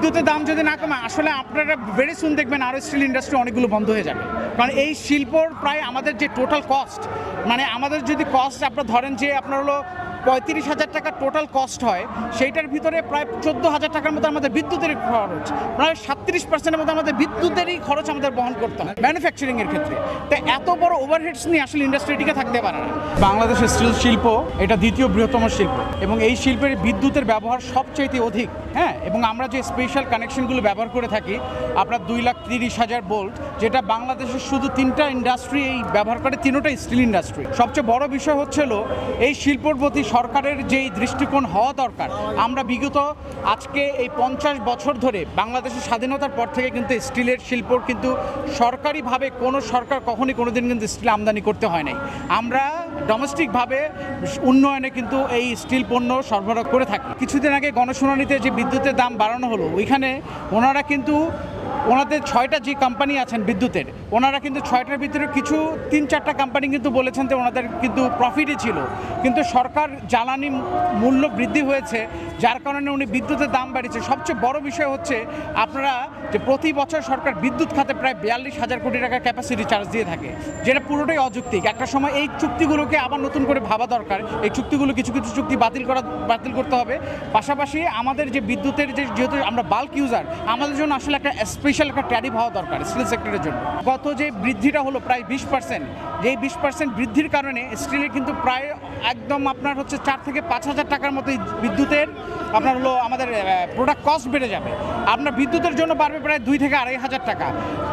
বিদ্যুতের দাম যদি না কমে আসলে আপনারা ভেরি সুন দেখবেন আরও স্টিল ইন্ডাস্ট্রি অনেকগুলো বন্ধ হয়ে যাবে। কারণ এই শিল্পর প্রায় আমাদের যে টোটাল কস্ট, মানে আমাদের যদি কস্ট আপনার ধরেন যে আপনার হলো 35,000 টাকা টোটাল কস্ট হয়, সেইটার ভিতরে প্রায় 14,000 টাকার মতো আমাদের বিদ্যুতের খরচ, প্রায় 37% মতো আমাদের বিদ্যুতেরই খরচ আমাদের বহন করতে হয় ম্যানুফ্যাকচারিংয়ের ক্ষেত্রে। তো এত বড় ওভারহেডস নিয়ে আসলে ইন্ডাস্ট্রিটিকে থাকতে পারে না। বাংলাদেশের স্টিল শিল্প এটা দ্বিতীয় বৃহত্তম শিল্প এবং এই শিল্পের বিদ্যুতের ব্যবহার সবচাইতে অধিক। হ্যাঁ, এবং আমরা যে স্পেশাল কানেকশনগুলো ব্যবহার করে থাকি আপনার 2,30,000 ভোল্ট, যেটা বাংলাদেশের শুধু 3টা ইন্ডাস্ট্রি এই ব্যবহার করে, 3টাই স্টিল ইন্ডাস্ট্রি। সবচেয়ে বড় বিষয় হচ্ছিল এই শিল্পর প্রতি সরকারের যেই দৃষ্টিকোণ হওয়া দরকার। আমরা বিগত আজকে এই 50 বছর ধরে বাংলাদেশের স্বাধীনতার পর থেকে কিন্তু স্টিলের শিল্পর কিন্তু সরকারিভাবে কোনো সরকার কখনই কোনোদিন কিন্তু স্টিল আমদানি করতে হয় নাই। আমরা ডোমেস্টিকভাবে উন্নয়নে কিন্তু এই স্টিল পণ্য সরবরাহ করে থাকি। কিছুদিন আগে গণশুনানিতে যে বিদ্যুতের দাম বাড়ানো হলো, ওইখানে ওনারা কিন্তু ওনাদের 6টা যে কোম্পানি আছেন বিদ্যুতের, ওনারা কিন্তু 6টার ভিতরে কিছু 3-4টা কোম্পানি কিন্তু বলেছেন যে ওনাদের কিন্তু প্রফিটই ছিল, কিন্তু সরকার জ্বালানি মূল্য বৃদ্ধি হয়েছে যার কারণে উনি বিদ্যুতের দাম বাড়িয়েছে। সবচেয়ে বড় বিষয় হচ্ছে আপনারা যে প্রতি বছর সরকার বিদ্যুৎ খাতে প্রায় 42,000 কোটি টাকা ক্যাপাসিটি চার্জ দিয়ে থাকে, যেটা পুরোটাই অযৌক্তিক। একটা সময় এই চুক্তিগুলোকে আবার নতুন করে ভাবা দরকার। এই চুক্তিগুলো কিছু কিছু চুক্তি বাতিল করতে হবে। পাশাপাশি আমাদের যে বিদ্যুতের যেহেতু আমরা বাল্ক ইউজার, আমাদের জন্য আসলে একটা স্পেশাল একটা ট্যারিফ হওয়া দরকার স্টিল সেক্টরের জন্য। গত যে বৃদ্ধিটা হলো প্রায় 20%, যেই 20% বৃদ্ধির কারণে স্টিলের কিন্তু প্রায় একদম আপনার হচ্ছে 4,000 থেকে 5,000 টাকার মতো বিদ্যুতের আপনার হলো আমাদের প্রোডাক্ট কস্ট বেড়ে যাবে। আপনার বিদ্যুতের জন্য বাড়বে প্রায় 2,000 থেকে 2,500 টাকা।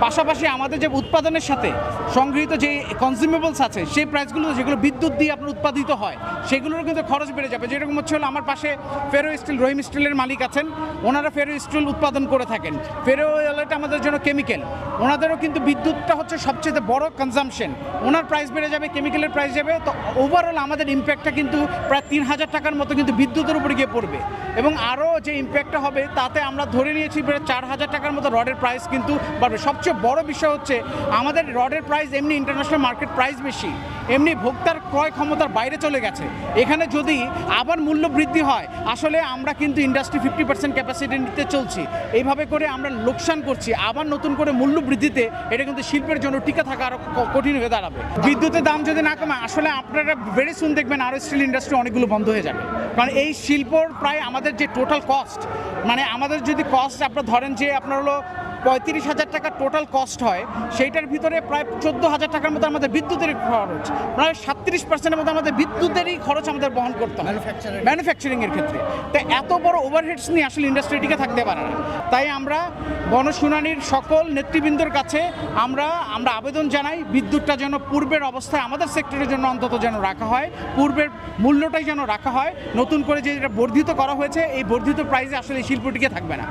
পাশাপাশি আমাদের যে উৎপাদনের সাথে সংগৃহীত যে কনজিউমেবলস আছে, সেই প্রাইসগুলো যেগুলো বিদ্যুৎ দিয়ে আপনার উৎপাদিত হয়, সেগুলোর কিন্তু খরচ বেড়ে যাবে। যেরকম হচ্ছে হলো আমার পাশে ফেরো স্টিল, রহিম স্টিলের মালিক আছেন, ওনারা ফেরো স্টিল উৎপাদন করে থাকেন। ফেরো এটা আমাদের জন্য কেমিক্যাল, ওনাদেরও কিন্তু বিদ্যুৎটা হচ্ছে সবচেয়ে বড় কনজামশন। ওনার প্রাইস বেড়ে যাবে, কেমিক্যালের প্রাইস যাবে, তো ওভারঅল আমাদের ইম্প্যাক্টটা কিন্তু প্রায় 3,000 টাকার মতো কিন্তু বিদ্যুতের উপরে গিয়ে পড়বে। এবং আরও যে ইম্প্যাক্টটা হবে তাতে আমরা ধরে নিয়েছি প্রায় 4,000 টাকার মতো রডের প্রাইস কিন্তু বাড়বে। সবচেয়ে বড় বিষয় হচ্ছে আমাদের রডের প্রাইস এমনি ইন্টারন্যাশনাল মার্কেট প্রাইস বেশি, এমনি ভোক্তার ক্রয় ক্ষমতার বাইরে চলে গেছে। এখানে যদি আবার মূল্য বৃদ্ধি হয়, আসলে আমরা কিন্তু ইন্ডাস্ট্রি 50% ক্যাপাসিটি নিতে চলছি, এইভাবে করে আমরা লোকসান করছি। আবার নতুন করে মূল্য বৃদ্ধিতে এটা কিন্তু শিল্পের জন্য টিকে থাকা আরও কঠিন হয়ে দাঁড়াবে। বিদ্যুতের দাম যদি না কমে আসলে আপনারা ভেরি সুন দেখবেন আরও স্টিল ইন্ডাস্ট্রি অনেকগুলো বন্ধ হয়ে যাবে। কারণ এই শিল্পর প্রায় আমাদের যে টোটাল কস্ট, মানে আমাদের যদি কস্ট আপনার ধরেন যে আপনার হলো 35,000 টাকা টোটাল কস্ট হয়, সেইটার ভিতরে প্রায় 14,000 টাকার মতো আমাদের বিদ্যুতের খরচ, প্রায় 37% মতো আমাদের বিদ্যুতেরই খরচ আমাদের বহন করতে হয় ম্যানুফ্যাকচারিংয়ের ক্ষেত্রে। তো এত বড় ওভারহেডস নিয়ে আসলে ইন্ডাস্ট্রিটিকে থাকতে পারে না। তাই আমরা গণশুনানির সকল নেতৃবৃন্দর কাছে আমরা আবেদন জানাই, বিদ্যুৎটা যেন পূর্বের অবস্থায় আমাদের সেক্টরের জন্য অন্তত যেন রাখা হয়, পূর্বের মূল্যটাই যেন রাখা হয়। নতুন করে যেটা বর্ধিত করা হয়েছে, এই বর্ধিত প্রাইসে আসলে এই শিল্পটিকে থাকবে না।